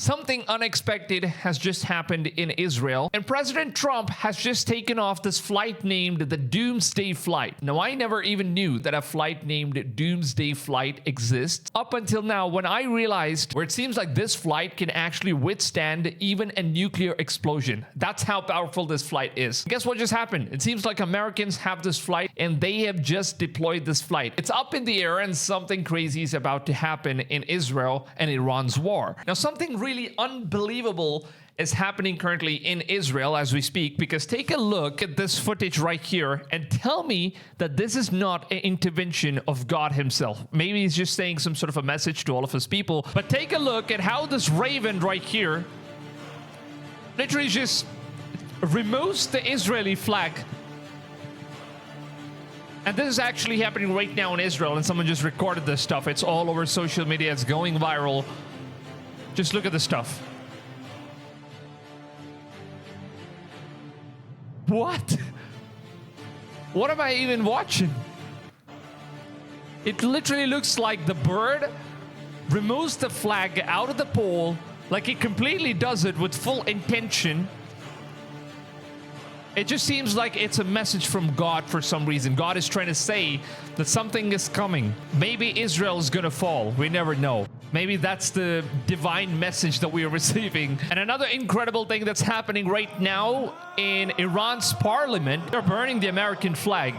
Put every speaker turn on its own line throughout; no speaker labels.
Something unexpected has just happened in Israel, and President Trump has just taken off this flight named the Doomsday Flight. Now, I never even knew that a flight named Doomsday Flight exists up until now, when I realized where it seems like this flight can actually withstand even a nuclear explosion. That's how powerful this flight is. Guess what just happened? It seems like Americans have this flight and they have just deployed this flight. It's up in the air and something crazy is about to happen in Israel and Iran's war. Now, something really unbelievable is happening currently in Israel as we speak, because take a look at this footage right here and tell me that this is not an intervention of God himself. Maybe he's just saying some sort of a message to all of his people, but take a look at how this raven right here literally just removes the Israeli flag. And this is actually happening right now in Israel, and someone just recorded this stuff. It's all over social media. It's going viral. Just look at this stuff. What? What am I even watching? It literally looks like the bird removes the flag out of the pole, like it completely does it with full intention. It just seems like it's a message from God for some reason. God is trying to say that something is coming. Maybe Israel is gonna fall. We never know. Maybe that's the divine message that we are receiving. And another incredible thing that's happening right now in Iran's parliament, they're burning the American flag.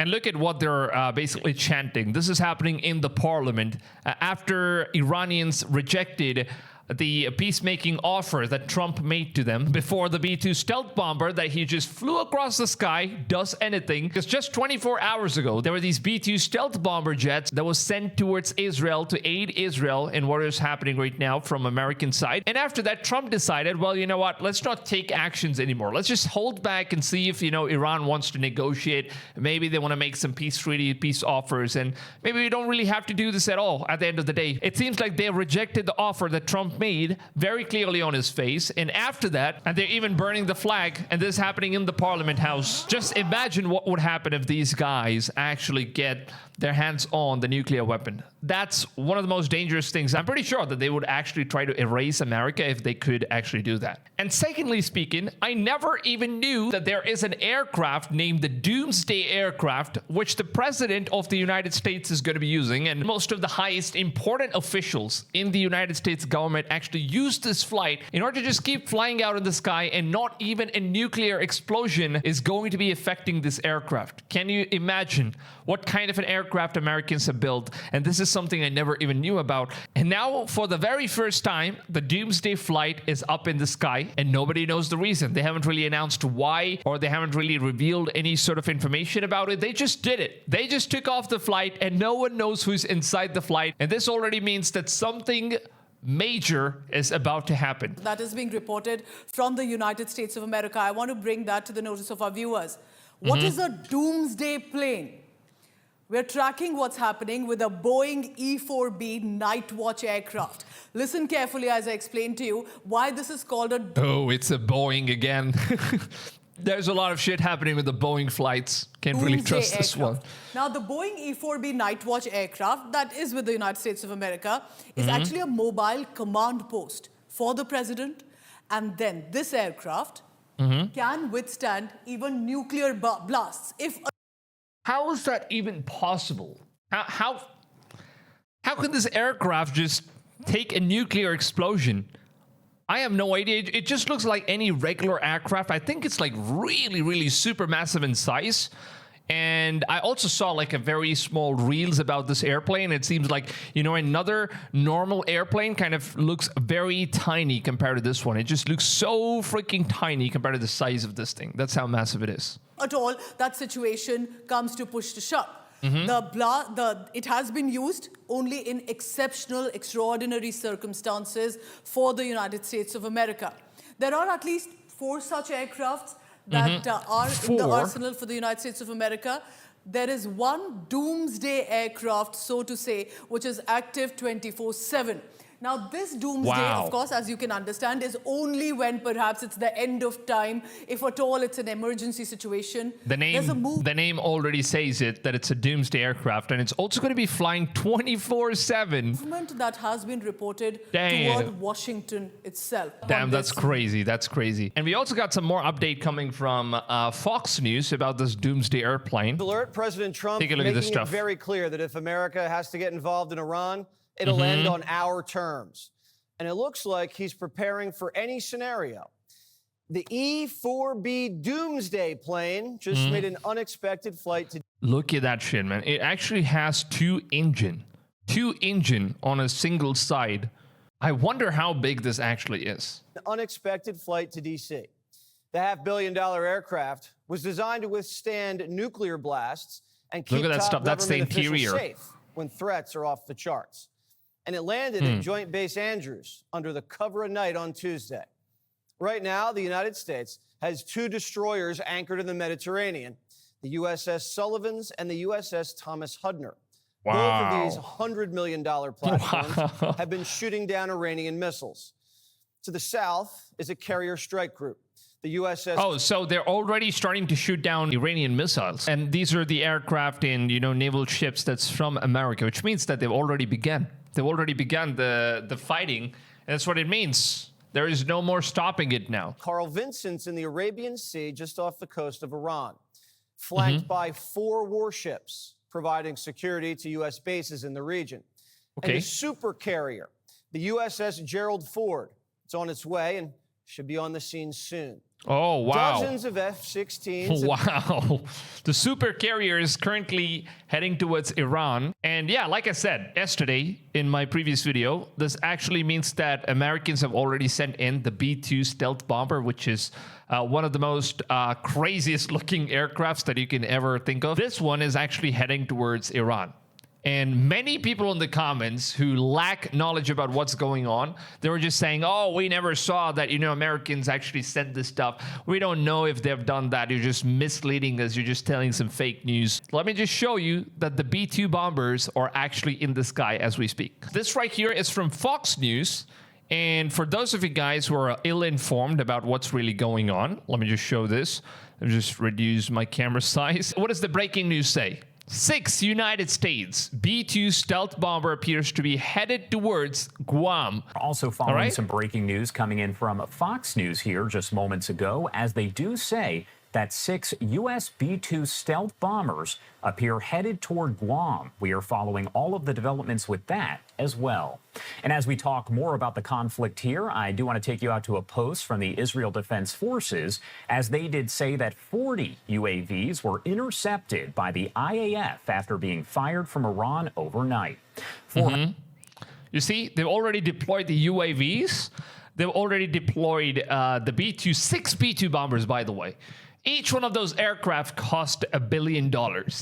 And look at what they're basically chanting. This is happening in the parliament after Iranians rejected the peacemaking offer that Trump made to them before the B-2 stealth bomber that he just flew across the sky does anything. Because just 24 hours ago, there were these B-2 stealth bomber jets that was sent towards Israel to aid Israel in what is happening right now from American side. And after that, Trump decided, well, you know what? Let's not take actions anymore. Let's just hold back and see if, Iran wants to negotiate. Maybe they want to make some peace treaty, peace offers, and maybe we don't really have to do this at all at the end of the day. It seems like they rejected the offer that Trump made very clearly on his face, and after that, and they're even burning the flag, and this is happening in the Parliament House. Just imagine what would happen if these guys actually get their hands on the nuclear weapon. That's one of the most dangerous things. I'm pretty sure that they would actually try to erase America if they could actually do that. And secondly speaking, I never even knew that there is an aircraft named the Doomsday Aircraft, which the President of the United States is going to be using, and most of the highest important officials in the United States government actually use this flight in order to just keep flying out in the sky, and not even a nuclear explosion is going to be affecting this aircraft. Can you imagine what kind of an aircraft Americans have built? And this is something I never even knew about. And now, for the very first time, the Doomsday Flight is up in the sky, and nobody knows the reason. They haven't really announced why, or they haven't really revealed any sort of information about it. They just did it. They just took off the flight, and no one knows who's inside the flight. And this already means that something major is about to happen.
That is being reported from the United States of America. I want to bring that to the notice of our viewers. What is a doomsday plane? We're tracking what's happening with a Boeing E-4B Night Watch aircraft. Listen carefully as I explain to you why this is called a...
Oh, it's a Boeing again. There's a lot of shit happening with the Boeing flights. Can't really trust this one.
Now, the Boeing E-4B Night Watch aircraft that is with the United States of America is actually a mobile command post for the president. And then this aircraft can withstand even nuclear blasts.
How is that even possible? How could this aircraft just take a nuclear explosion? I have no idea. It just looks like any regular aircraft. I think it's like really, really super massive in size. And I also saw like a very small reels about this airplane. It seems like, another normal airplane kind of looks very tiny compared to this one. It just looks so freaking tiny compared to the size of this thing. That's how massive it is.
At all, that situation comes to push to shove. It has been used only in exceptional, extraordinary circumstances for the United States of America. There are at least 4 such aircrafts that are in the arsenal for the United States of America. There is one doomsday aircraft, so to say, which is active 24/7. Now, this doomsday,
Wow.
of course, as you can understand, is only when perhaps it's the end of time, if at all it's an emergency situation. There's a move.
The name already says it, that it's a doomsday aircraft, and it's also going to be flying 24/7.
Movement that has been reported
Damn.
toward Washington itself.
Damn,
on
that's
this.
crazy. That's crazy. And we also got some more update coming from Fox News about this doomsday airplane.
Alert, President Trump
Take a look at
making
this
it
stuff.
very clear that if America has to get involved in Iran, it'll end on our terms. And it looks like he's preparing for any scenario. The E-4B Doomsday plane just made an unexpected flight to
Look at that shit, man. It actually has two engine on a single side. I wonder how big this actually is.
D.C. The $500 million aircraft was designed to withstand nuclear blasts and keep
Look at that
top
stuff. That's the
government officials
interior.
safe when threats are off the charts. And it landed at Joint Base Andrews under the cover of night on Tuesday. Right now, the United States has two destroyers anchored in the Mediterranean, the USS Sullivans and the USS Thomas Hudner. Both of these $100 million platforms have been shooting down Iranian missiles. To the south is a carrier strike group, the USS.
Oh, so they're already starting to shoot down Iranian missiles. And these are the aircraft and, naval ships that's from America, which means that they've already begun. They've already begun the fighting. And that's what it means. There is no more stopping it now.
Carl Vincent's in the Arabian Sea just off the coast of Iran, flanked by 4 warships providing security to U.S. bases in the region.
Okay.
And a super carrier, the USS Gerald Ford, it's on its way and should be on the scene soon.
Oh, wow.
Dozens of F-16s.
Wow. The super carrier is currently heading towards Iran. And yeah, like I said yesterday in my previous video, this actually means that Americans have already sent in the B-2 stealth bomber, which is one of the most craziest looking aircrafts that you can ever think of. This one is actually heading towards Iran. And many people in the comments who lack knowledge about what's going on, they were just saying, oh, we never saw that, Americans actually sent this stuff. We don't know if they've done that. You're just misleading us. You're just telling some fake news. Let me just show you that the B-2 bombers are actually in the sky as we speak. This right here is from Fox News. And for those of you guys who are ill-informed about what's really going on, let me just show this. Let me just reduce my camera size. What does the breaking news say? 6 United States B-2 stealth bomber appears to be headed towards Guam.
Also following some breaking news coming in from Fox News here just moments ago, as they do say that 6 U.S. B-2 stealth bombers appear headed toward Guam. We are following all of the developments with that as well. And as we talk more about the conflict here, I do want to take you out to a post from the Israel Defense Forces, as they did say that 40 UAVs were intercepted by the IAF after being fired from Iran overnight.
You see, they've already deployed the UAVs. They've already deployed the B-2, 6 B-2 bombers, by the way. Each one of those aircraft cost $1 billion.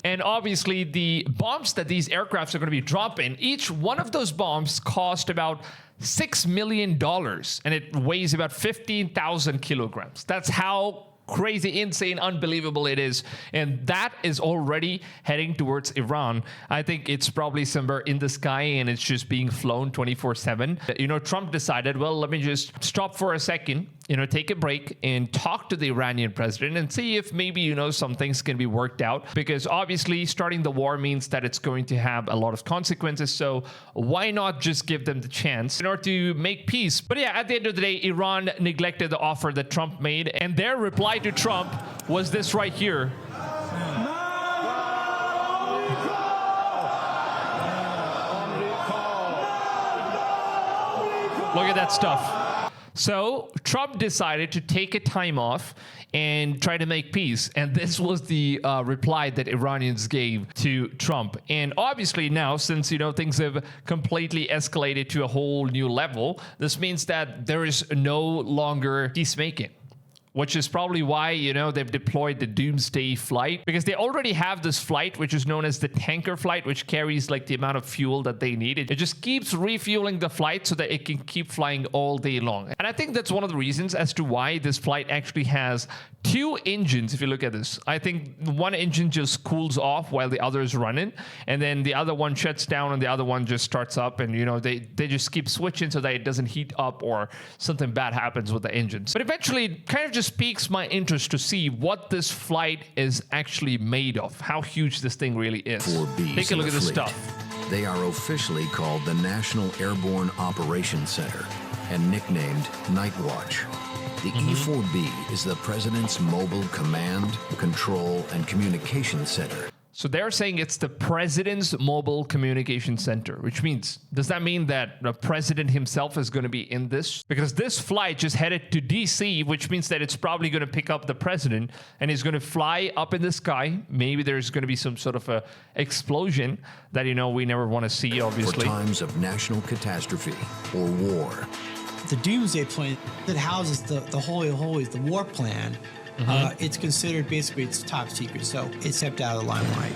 And obviously, the bombs that these aircrafts are going to be dropping, each one of those bombs cost about $6 million. And it weighs about 15,000 kilograms. That's how crazy, insane, unbelievable it is. And that is already heading towards Iran. I think it's probably somewhere in the sky and it's just being flown 24/7. Trump decided, well, let me just stop for a second, take a break and talk to the Iranian president and see if maybe, some things can be worked out. Because obviously starting the war means that it's going to have a lot of consequences. So why not just give them the chance in order to make peace? But yeah, at the end of the day, Iran neglected the offer that Trump made. And their reply to Trump was this right here. Look at that stuff. So Trump decided to take a time off and try to make peace. And this was the reply that Iranians gave to Trump. And obviously now, since, things have completely escalated to a whole new level, this means that there is no longer peacemaking. which is probably why, they've deployed the Doomsday flight, because they already have this flight, which is known as the tanker flight, which carries like the amount of fuel that they need. It just keeps refueling the flight so that it can keep flying all day long. And I think that's one of the reasons as to why this flight actually has 2 engines. If you look at this, I think one engine just cools off while the other is running, and then the other one shuts down and the other one just starts up, and they just keep switching so that it doesn't heat up or something bad happens with the engines. But eventually it kind of just piques my interest to see what this flight is actually made of, how huge this thing really is. Take a look at this stuff.
They are officially called the National Airborne Operations Center and nicknamed Night Watch. The E-4B is the President's mobile command, control, and communication center.
So they're saying it's the President's Mobile Communication Center, which means, does that mean that the President himself is going to be in this? Because this flight just headed to DC, which means that it's probably going to pick up the President and he's going to fly up in the sky. Maybe there's going to be some sort of a explosion that, we never want to see, obviously.
For times of national catastrophe or war.
The Doomsday Plan that houses the Holy of Holies, the war plan, it's considered basically it's top secret, so it's kept out of the limelight.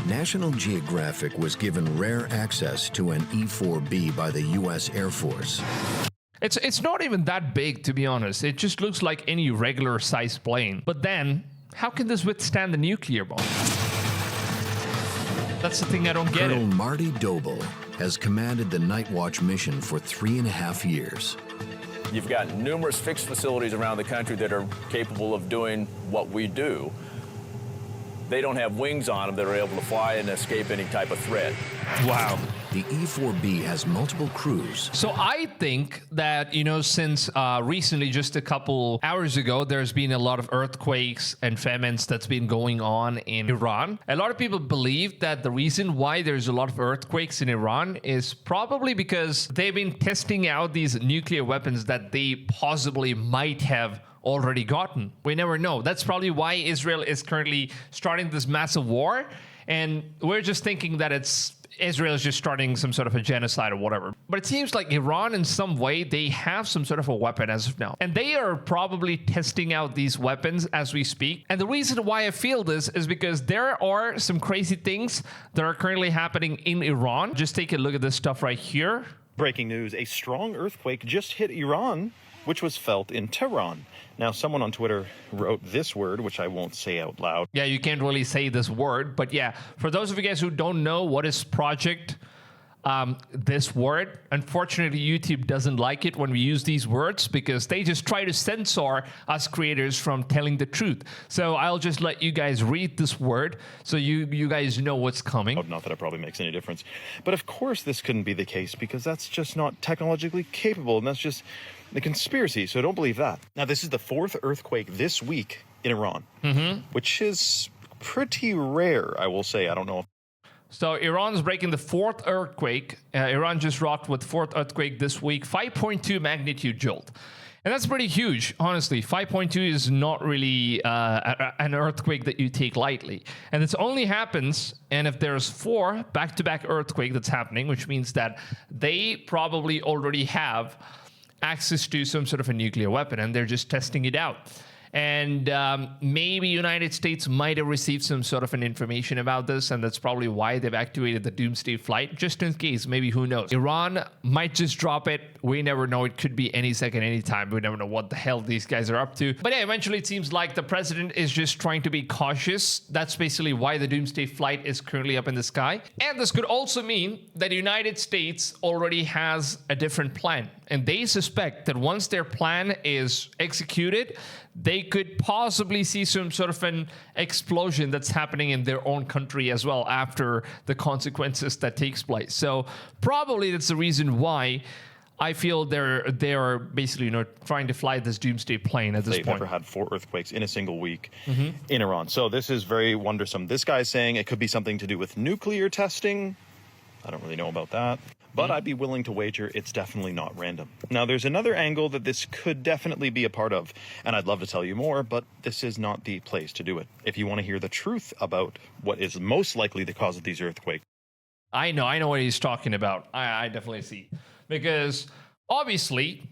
National Geographic was given rare access to an E-4B by the U.S. Air Force.
It's not even that big, to be honest. It just looks like any regular sized plane. But then, how can this withstand the nuclear bomb? That's the thing I don't get.
Colonel Marty Doble has commanded the Night Watch mission for 3.5 years.
You've got numerous fixed facilities around the country that are capable of doing what we do. They don't have wings on them that are able to fly and escape any type of threat.
Wow.
The E-4B has multiple crews.
So I think that, since recently, just a couple hours ago, there's been a lot of earthquakes and famines that's been going on in Iran. A lot of people believe that the reason why there's a lot of earthquakes in Iran is probably because they've been testing out these nuclear weapons that they possibly might have already gotten. We never know. That's probably why Israel is currently starting this massive war. And we're just thinking that Israel is just starting some sort of a genocide or whatever. But it seems like Iran, in some way, they have some sort of a weapon as of now. And they are probably testing out these weapons as we speak. And the reason why I feel this is because there are some crazy things that are currently happening in Iran. Just take a look at this stuff right here.
Breaking news, a strong earthquake just hit Iran, which was felt in Tehran. Now, someone on Twitter wrote this word, which I won't say out loud.
Yeah, you can't really say this word, but yeah, for those of you guys who don't know what is project, this word, unfortunately, YouTube doesn't like it when we use these words because they just try to censor us creators from telling the truth. So I'll just let you guys read this word so you guys know what's coming.
Not that it probably makes any difference. But of course, this couldn't be the case because that's just not technologically capable, and that's just the conspiracy, so don't believe that. Now, this is the 4th earthquake this week in Iran, which is pretty rare, I will say. I don't know.
So Iran's breaking the 4th earthquake. Iran just rocked with 4th earthquake this week, 5.2 magnitude jolt. And that's pretty huge, honestly. 5.2 is not really an earthquake that you take lightly. And this only happens, and if there's 4 back-to-back earthquake that's happening, which means that they probably already have access to some sort of a nuclear weapon, and they're just testing it out. And maybe United States might have received some sort of an information about this, and that's probably why they've activated the Doomsday flight, just in case. Maybe, who knows? Iran might just drop it. We never know. It could be any second, any time. We never know what the hell these guys are up to. But yeah, eventually it seems like the president is just trying to be cautious. That's basically why the Doomsday flight is currently up in the sky. And this could also mean that the United States already has a different plan. And they suspect that once their plan is executed, they could possibly see some sort of an explosion that's happening in their own country as well after the consequences that takes place. So probably that's the reason why I feel they're basically trying to fly this Doomsday plane at this point.
They've never had 4 earthquakes in a single week in Iran. So this is very wondersome. This guy's saying it could be something to do with nuclear testing. I don't really know about that. But I'd be willing to wager it's definitely not random. Now, there's another angle that this could definitely be a part of, and I'd love to tell you more, but this is not the place to do it. If you want to hear the truth about what is most likely the cause of these earthquakes.
I know what he's talking about. I definitely see. Because Obviously,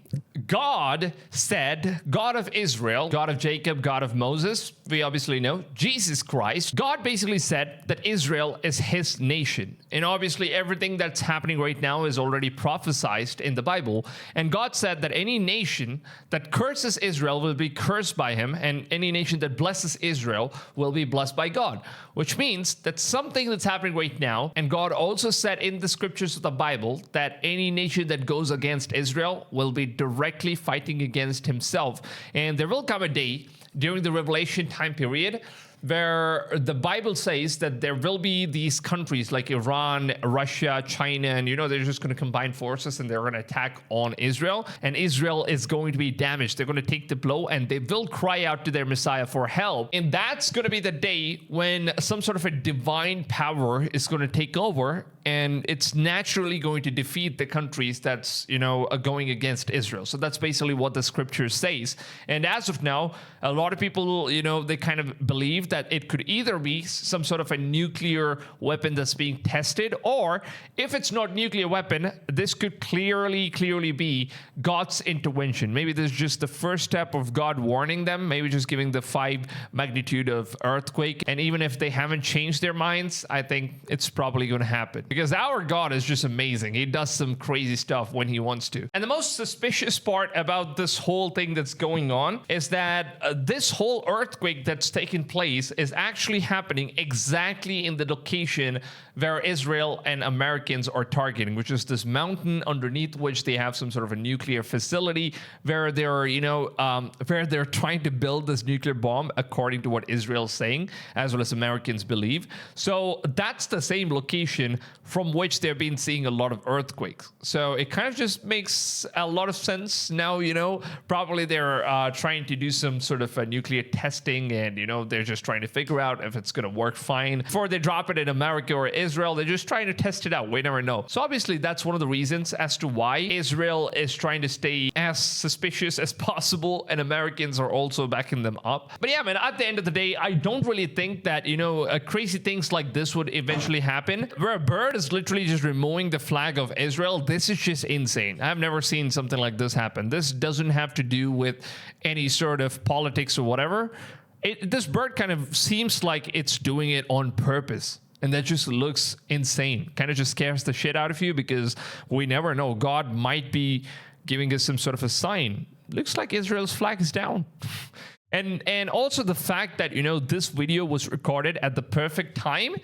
God said, God of Israel, God of Jacob, God of Moses, we obviously know, Jesus Christ. God basically said that Israel is his nation. And obviously everything that's happening right now is already prophesied in the Bible. And God said that any nation that curses Israel will be cursed by him, and any nation that blesses Israel will be blessed by God. Which means that something that's happening right now, and God also said in the scriptures of the Bible that any nation that goes against Israel will be directly fighting against himself. And there will come a day during the Revelation time period where the Bible says that there will be these countries like Iran, Russia, China, and they're just going to combine forces and they're going to attack on Israel, and Israel is going to be damaged. They're going to take the blow and they will cry out to their Messiah for help. And that's going to be the day when some sort of a divine power is going to take over, and it's naturally going to defeat the countries that's going against Israel. So that's basically what the scripture says. And as of now, a lot of people they kind of believe that it could either be some sort of a nuclear weapon that's being tested, or if it's not nuclear weapon, this could clearly be God's intervention. Maybe this is just the first step of God warning them, maybe just giving the 5 magnitude of earthquake. And even if they haven't changed their minds, I think it's probably going to happen, because our God is just amazing. He does some crazy stuff when he wants to. And the most suspicious part about this whole thing that's going on is that this whole earthquake that's taken place is actually happening exactly in the location where Israel and Americans are targeting, which is this mountain underneath which they have some sort of a nuclear facility where they're, where they're trying to build this nuclear bomb, according to what Israel's saying, as well as Americans believe. So that's the same location from which they've been seeing a lot of earthquakes. So it kind of just makes a lot of sense now. Probably they're trying to do some sort of a nuclear testing, and they're just trying to figure out if it's going to work fine before they drop it in America or Israel. They're just trying to test it out. We never know. So obviously that's one of the reasons as to why Israel is trying to stay as suspicious as possible, and Americans are also backing them up. But yeah, man, at the end of the day, I don't really think that crazy things like this would eventually happen, where a bird is literally just removing the flag of Israel. This is just insane. I've never seen something like this happen. This doesn't have to do with any sort of politics or whatever. This bird kind of seems like it's doing it on purpose. And that just looks insane. Kind of just scares the shit out of you, because we never know. God might be giving us some sort of a sign. Looks like Israel's flag is down. And also the fact that, this video was recorded at the perfect time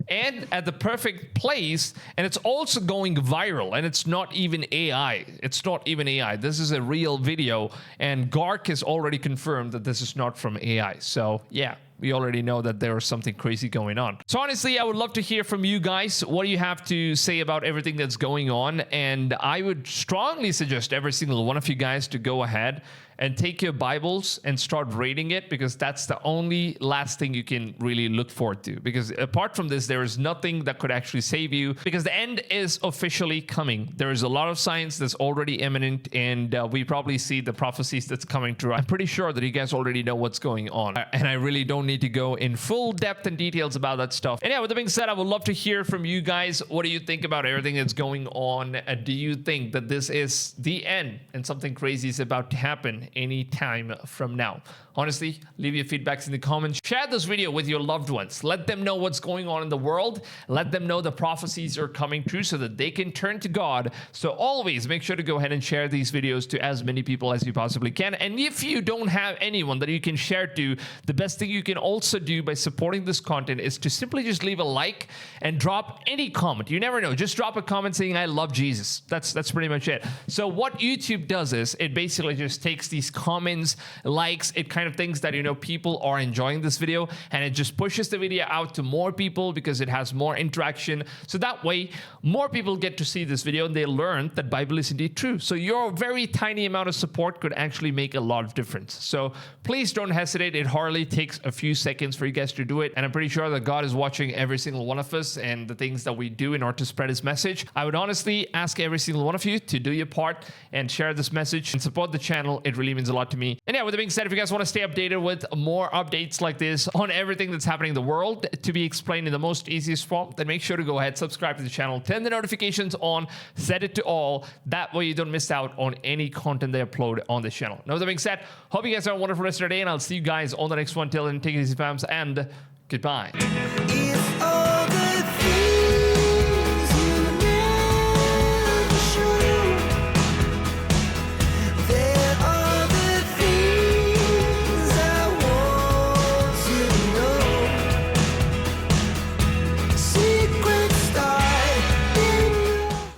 and at the perfect place, and it's also going viral, and it's not even AI. It's not even AI. This is a real video, and Gark has already confirmed that this is not from AI. So yeah, we already know that there is something crazy going on. So honestly, I would love to hear from you guys. What do you have to say about everything that's going on? And I would strongly suggest every single one of you guys to go ahead and take your Bibles and start reading it, because that's the only last thing you can really look forward to. Because apart from this, there is nothing that could actually save you, because the end is officially coming. There is a lot of signs that's already imminent, and we probably see the prophecies that's coming true. I'm pretty sure that you guys already know what's going on, and I really don't need to go in full depth and details about that stuff. And yeah, with that being said, I would love to hear from you guys. What do you think about everything that's going on? Do you think that this is the end and something crazy is about to happen any time from now? Honestly, leave your feedbacks in the comments. Share this video with your loved ones. Let them know what's going on in the world. Let them know the prophecies are coming true so that they can turn to God. So always make sure to go ahead and share these videos to as many people as you possibly can. And if you don't have anyone that you can share to, the best thing you can also do by supporting this content is to simply just leave a like and drop any comment. You never know. Just drop a comment saying, I love Jesus. That's pretty much it. So what YouTube does is it basically just takes these comments, likes, it kind of thinks that, people are enjoying this video, and it just pushes the video out to more people because it has more interaction. So that way, more people get to see this video and they learn that Bible is indeed true. So your very tiny amount of support could actually make a lot of difference. So please don't hesitate. It hardly takes a few few seconds for you guys to do it. And I'm pretty sure that God is watching every single one of us and the things that we do in order to spread his message. I would honestly ask every single one of you to do your part and share this message and support the channel. It really means a lot to me. And yeah, with that being said, if you guys want to stay updated with more updates like this on everything that's happening in the world to be explained in the most easiest form, then make sure to go ahead, subscribe to the channel, turn the notifications on, set it to all. That way you don't miss out on any content they upload on this channel. Now, with that being said, hope you guys have a wonderful rest of your day, and I'll see you guys on the next one. Till then, take it easy, fams, and goodbye.
If all the things